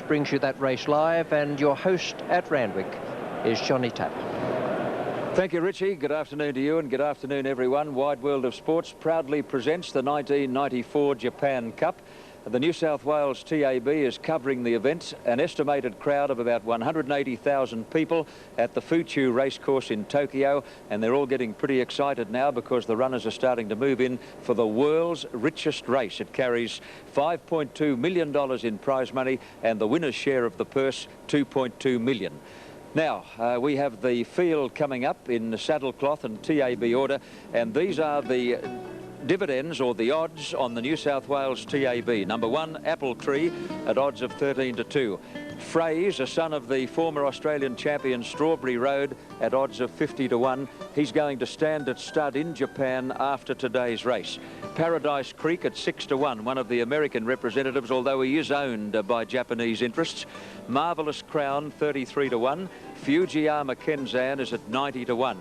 Brings you that race live, and your host at Randwick is Johnny Tapp. Thank you, Richie. Good afternoon to you and good afternoon, everyone. Wide World of Sports proudly presents the 1994 Japan Cup. The New South Wales TAB is covering the event. An estimated crowd of about 180,000 people at the Fuchu racecourse in Tokyo, and they're all getting pretty excited now because the runners are starting to move in for the world's richest race. It carries $5.2 million in prize money and the winner's share of the purse, $2.2 million. Now, we have the field coming up in saddlecloth and TAB order, and these are the dividends or the odds on the New South Wales TAB. Number 1, Apple Tree at odds of 13-2. Fraze, a son of the former Australian champion Strawberry Road, at odds of 50-1. He's going to stand at stud in Japan after today's race. Paradise Creek at 6-1, one of the American representatives, although he is owned by Japanese interests. Marvellous Crown, 33-1. Fujiyama Kenzan is at 90-1.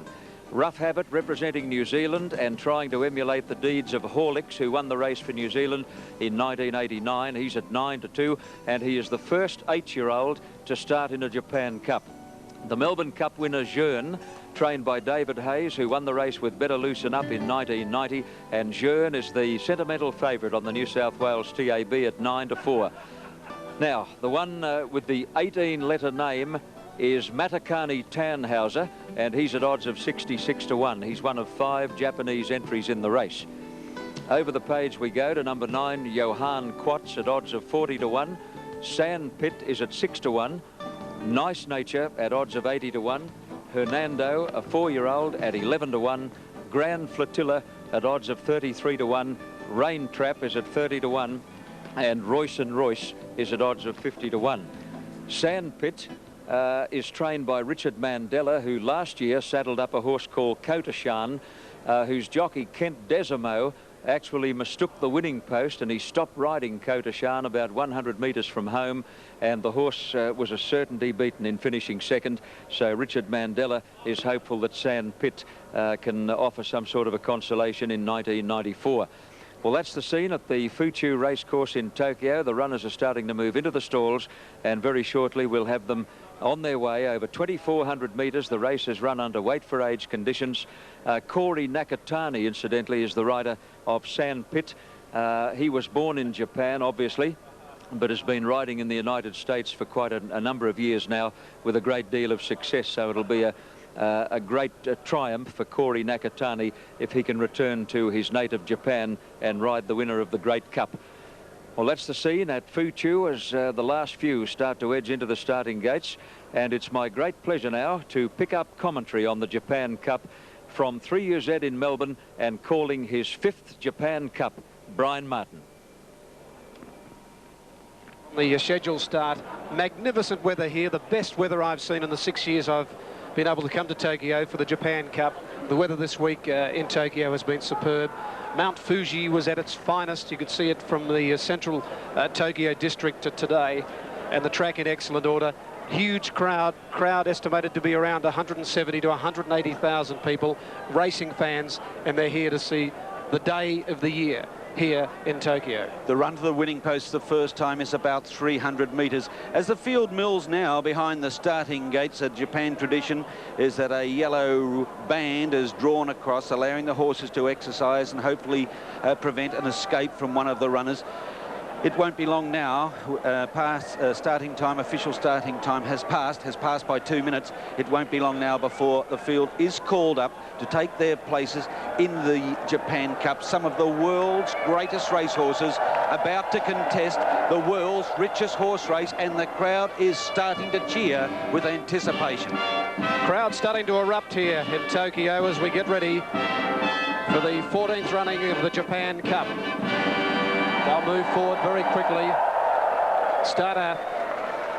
Rough Habit representing New Zealand and trying to emulate the deeds of Horlicks, who won the race for New Zealand in 1989. He's at 9-2, and he is the first 8-year-old to start in a Japan Cup. The Melbourne Cup winner, Jeune, trained by David Hayes, who won the race with Better Loosen Up in 1990, and Jeune is the sentimental favourite on the New South Wales TAB at 9-4. Now, the one with the 18-letter name is Matakani Tannhauser, and he's at odds of 66-1. He's one of 5 Japanese entries in the race. Over the page we go to number 9, Johann Quatz at odds of 40-1. Sandpit is at 6-1. Nice Nature at odds of 80-1. Hernando, a 4-year-old, at 11-1. Grand Flotilla at odds of 33-1. Rain Trap is at 30-1. And Royce and Royce is at odds of 50-1. Sandpit is trained by Richard Mandela, who last year saddled up a horse called Kotashan, whose jockey Kent Desimo actually mistook the winning post, and he stopped riding Kotashan about 100 metres from home, and the horse was a certainty beaten in finishing second. So Richard Mandela is hopeful that Sandpit can offer some sort of a consolation in 1994. Well, that's the scene at the Fuchu racecourse in Tokyo. The runners are starting to move into the stalls, and very shortly we'll have them on their way over 2,400 metres. The race is run under weight for age conditions. Corey Nakatani, incidentally, is the rider of Sandpit. He was born in Japan, obviously, but has been riding in the United States for quite a number of years now with a great deal of success. So it'll be a great triumph for Corey Nakatani if he can return to his native Japan and ride the winner of the Great Cup. Well, that's the scene at Fuchu as the last few start to edge into the starting gates, and it's my great pleasure now to pick up commentary on the Japan Cup from 3UZ in Melbourne, and calling his 5th Japan Cup, Brian Martin. The scheduled start, magnificent weather here, the best weather I've seen in the 6 years I've been able to come to Tokyo for the Japan Cup. The weather this week in Tokyo has been superb. Mount Fuji was at its finest. You could see it from the central Tokyo district today, and the track in excellent order. Huge crowd estimated to be around 170 to 180,000 people, racing fans, and they're here to see the day of the year here in Tokyo. The run to the winning post the first time is about 300 metres. As the field mills now behind the starting gates, a Japan tradition is that a yellow band is drawn across, allowing the horses to exercise and hopefully prevent an escape from one of the runners. It won't be long now. Starting time, official starting time has passed by 2 minutes. It won't be long now before the field is called up to take their places in the Japan Cup. Some of the world's greatest racehorses about to contest the world's richest horse race, and the crowd is starting to cheer with anticipation. Crowd starting to erupt here in Tokyo as we get ready for the 14th running of the Japan Cup. They'll move forward very quickly. Starter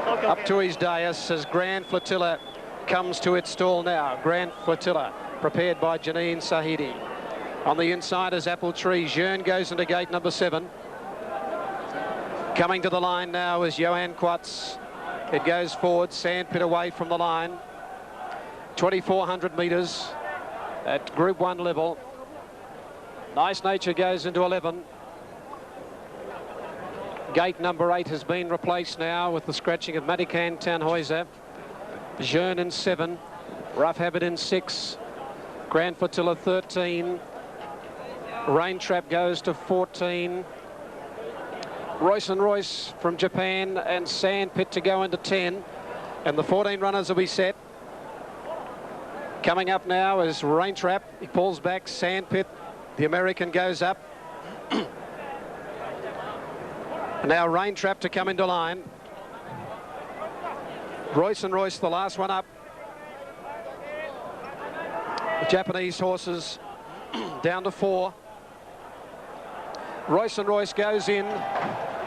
up to his dais as Grand Flotilla comes to its stall now. Grand Flotilla prepared by Janine Sahidi. On the inside is Apple Tree. Jeune goes into gate number 7. Coming to the line now is Johann Quatz. It goes forward. Sandpit away from the line. 2,400 metres at Group 1 level. Nice Nature goes into 11. Gate number 8 has been replaced now with the scratching of Madikan Tannhäuser. Jeune in 7. Rough Habit in 6. Grand Flotilla 13. Rain Trap goes to 14. Royce and Royce from Japan and Sandpit to go into 10. And the 14 runners will be set. Coming up now is Rain Trap. He pulls back. Sandpit, the American, goes up. Now Rain Trap to come into line. Royce and Royce, the last one up. The Japanese horses down to 4. Royce and Royce goes in.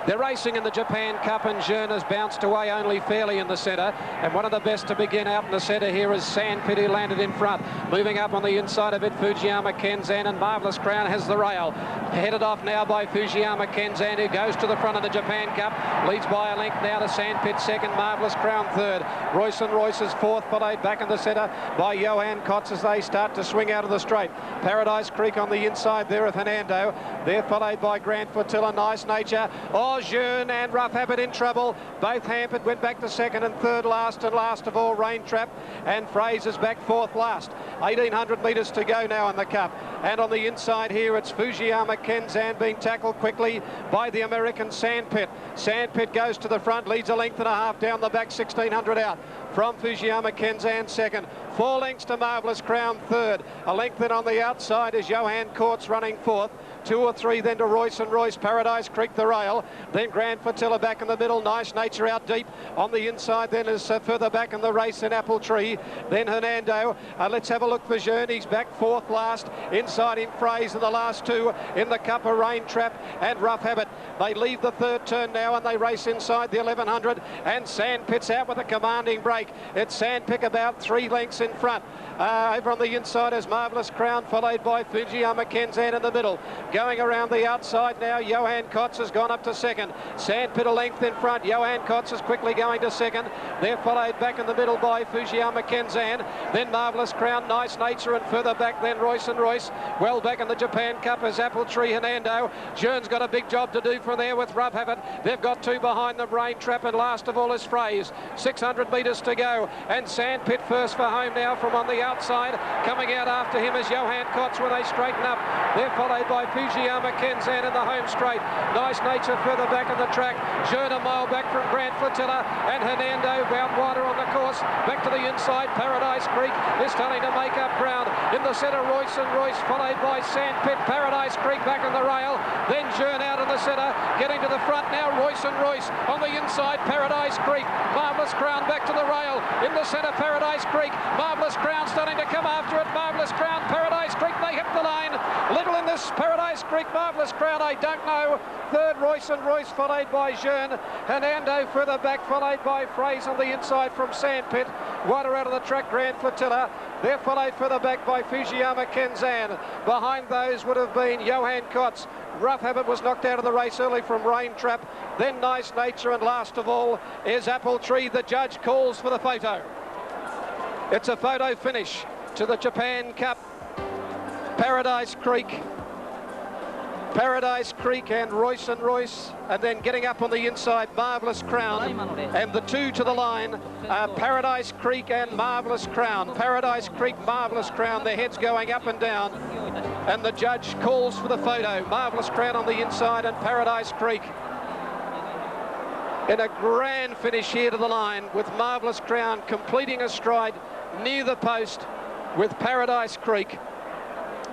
They're racing in the Japan Cup, and Jeune has bounced away only fairly in the centre. And one of the best to begin out in the centre here is Sandpit, who landed in front. Moving up on the inside of it, Fujiyama Kenzan, and Marvellous Crown has the rail. Headed off now by Fujiyama Kenzan, who goes to the front of the Japan Cup. Leads by a length now to Sandpit second, Marvellous Crown third. Royce and Royce is fourth, followed back in the centre by Johan Kotz as they start to swing out of the straight. Paradise Creek on the inside there of Hernando. They're followed by Grand Flotilla, Nice Nature. Jeune and Rough Habit in trouble. Both hampered, went back to second and third last, and last of all Rain Trap, and Fraser's back fourth last. 1,800 metres to go now in the Cup. And on the inside here it's Fujiyama Kenzan being tackled quickly by the American Sandpit. Sandpit goes to the front, leads a length and a half down the back, 1,600 out from Fujiyama Kenzan second. 4 lengths to Marvellous Crown third. A length then on the outside is Johan Kotz running fourth. 2 or 3 then to Royce and Royce. Paradise Creek the rail. Then Grand Flotilla back in the middle. Nice Nature out deep. On the inside then is further back in the race in Apple Tree. Then Hernando. Let's have a look for Jeune. He's back fourth last. Inside him Fraser. The last 2 in the Cup of Rain Trap and Rough Habit. They leave the third turn now and they race inside the 1,100. And Sandpit's out with a commanding break. It's Sandpit about 3 lengths in front. Over on the inside is Marvellous Crown, followed by Fujiyama Kenzan in the middle. Going around the outside now, Johan Kotz has gone up to second. Sandpit a length in front. Johan Kotz is quickly going to second. They're followed back in the middle by Fujiyama Kenzan. Then Marvellous Crown, Nice Nature, and further back then Royce and Royce. Well back in the Japan Cup is Apple Tree Hernando. Jeune's got a big job to do from there with Rough Habit. They've got 2 behind them, Rain Trap, and last of all is Fraser. 600 metres to go. And Sandpit first for home now from on the outside. Coming out after him is Johan Kotz when they straighten up. They're followed by Fujiyama Kenzan in the home straight. Nice Nature further back in the track. Jeune a mile back from Grand Flotilla, and Hernando out wider on the course. Back to the inside, Paradise Creek is starting to make up ground. In the centre, Royce and Royce, followed by Sandpit. Paradise Creek back on the rail. Then Jeune out in the centre, getting to the front now, Royce and Royce. On the inside, Paradise Creek. Marvellous Crown back to the rail. In the centre, Paradise Creek. Marvellous Crown starting to come after it. Marvellous Crown, Paradise Creek, they hit the line. Little in this Paradise Creek, Marvellous Crown, I don't know. Third, Royce and Royce, followed by Jeune. Hernando further back, followed by Fraser on the inside from Sandpit. Wider out of the track, Grand Flotilla. They're followed further back by Fujiyama Kenzan. Behind those would have been Johan Kotz. Rough Habit was knocked out of the race early from Rain Trap. Then Nice Nature, and last of all is Apple Tree. The judge calls for the photo. It's a photo finish to the Japan Cup. Paradise Creek and Royce and Royce, and then getting up on the inside, Marvellous Crown, and the 2 to the line, Paradise Creek and Marvellous Crown. Paradise Creek, Marvellous Crown, their heads going up and down, and the judge calls for the photo. Marvellous Crown on the inside and Paradise Creek in a grand finish here to the line, with Marvellous Crown completing a stride near the post with Paradise Creek,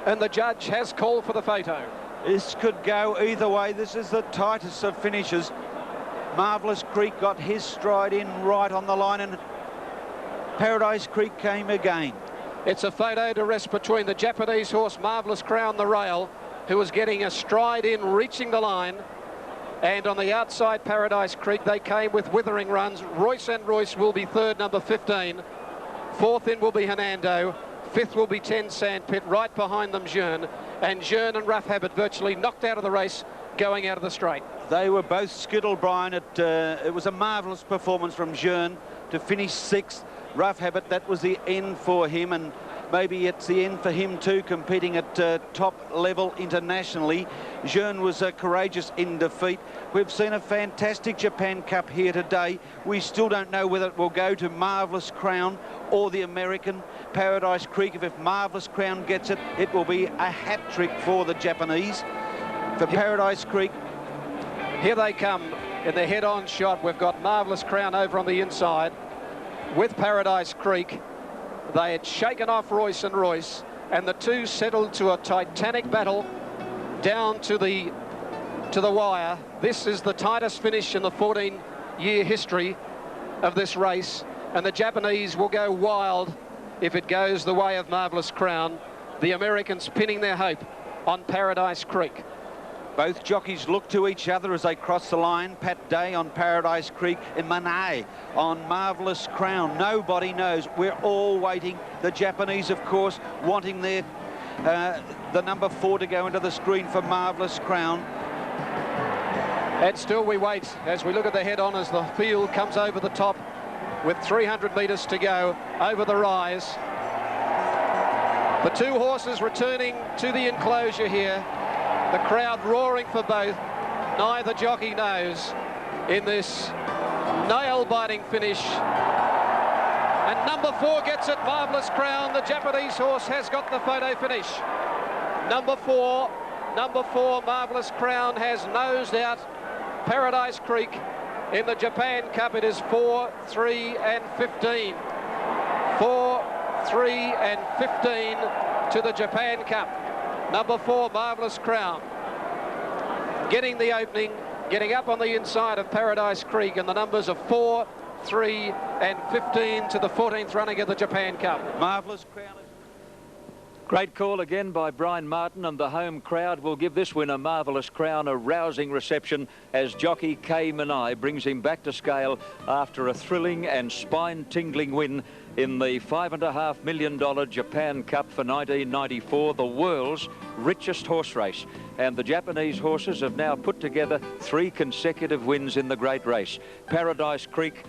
and the judge has called for the photo. This could go either way. This is the tightest of finishes. Marvellous Creek got his stride in right on the line, and Paradise Creek came again. It's a photo to rest between the Japanese horse Marvellous Crown, the rail, who was getting a stride in, reaching the line, and on the outside Paradise Creek, they came with withering runs. Royce and Royce will be third, number 15. Fourth in will be Hernando. Fifth will be 10 Sandpit, right behind them Jeune. And Jeune and Rough Habit virtually knocked out of the race going out of the straight. They were both skittled, Brian. It was a marvellous performance from Jeune to finish 6th. Rough Habit, that was the end for him, and maybe it's the end for him too, competing at top level internationally. Jeune was courageous in defeat. We've seen a fantastic Japan Cup here today. We still don't know whether it will go to Marvellous Crown or the American Paradise Creek. If Marvellous Crown gets it, it will be a hat-trick for the Japanese. For Paradise Creek, here they come in the head-on shot. We've got Marvellous Crown over on the inside with Paradise Creek. They had shaken off Royce and Royce, and the two settled to a titanic battle down to the wire. This is the tightest finish in the 14-year history of this race, and the Japanese will go wild if it goes the way of Marvellous Crown. The Americans pinning their hope on Paradise Creek. Both jockeys look to each other as they cross the line. Pat Day on Paradise Creek and Manet on Marvellous Crown. Nobody knows. We're all waiting. The Japanese, of course, wanting their the number 4 to go into the screen for Marvellous Crown. And still we wait as we look at the head-on as the field comes over the top with 300 metres to go over the rise. The two horses returning to the enclosure here. The crowd roaring for both. Neither jockey knows in this nail-biting finish. And number 4 gets it, Marvellous Crown. The Japanese horse has got the photo finish. Number 4, Marvellous Crown has nosed out Paradise Creek in the Japan Cup. It is 4, 3 and 15. 4, 3 and 15 to the Japan Cup. Number 4, Marvellous Crown, getting the opening, getting up on the inside of Paradise Creek, and the numbers of 4, 3 and 15 to the 14th running of the Japan Cup. Marvellous Crown. Great call again by Brian Martin, and the home crowd will give this winner, Marvellous Crown, a rousing reception as jockey Kay Manai brings him back to scale after a thrilling and spine-tingling win in the $5.5 million Japan Cup for 1994, the world's richest horse race. And the Japanese horses have now put together 3 consecutive wins in the great race. Paradise Creek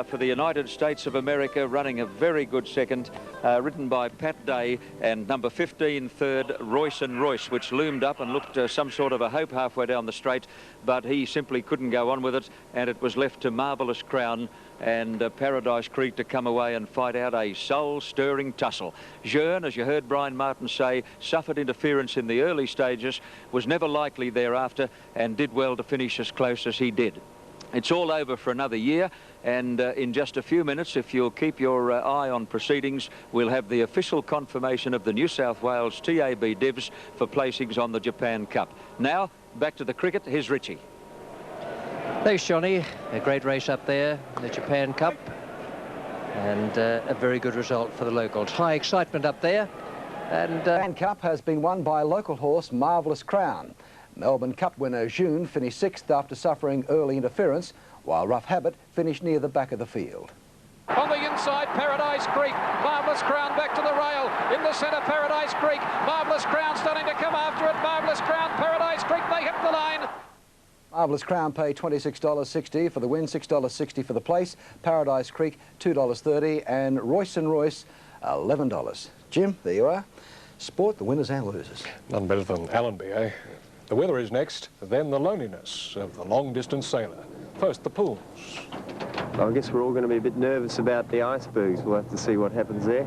for the United States of America, running a very good second, ridden by Pat Day, and number 15 third, Royce and Royce, which loomed up and looked some sort of a hope halfway down the straight, but he simply couldn't go on with it, and it was left to Marvellous Crown and Paradise Creek to come away and fight out a soul-stirring tussle. Jeune, as you heard Brian Martin say, suffered interference in the early stages, was never likely thereafter, and did well to finish as close as he did. It's all over for another year, and in just a few minutes, if you'll keep your eye on proceedings, we'll have the official confirmation of the New South Wales TAB divs for placings on the Japan Cup. Now, back to the cricket. Here's Richie. Thanks, Johnny. A great race up there, the Japan Cup, and a very good result for the locals. High excitement up there. And Japan Cup has been won by local horse Marvellous Crown. Melbourne Cup winner Jeune finished 6th after suffering early interference, while Rough Habit finished near the back of the field. On the inside, Paradise Creek. Marvellous Crown back to the rail. In the centre, Paradise Creek. Marvellous Crown starting to come after it. Marvellous Crown, Paradise Creek, they hit the line. Marvellous Crown paid $26.60 for the win, $6.60 for the place. Paradise Creek, $2.30, and Royce and Royce, $11. Jim, there you are. Sport, the winners and losers. None better than Allenby, eh? The weather is next, then the loneliness of the long-distance sailor. First, the pools. Well, I guess we're all going to be a bit nervous about the icebergs. We'll have to see what happens there.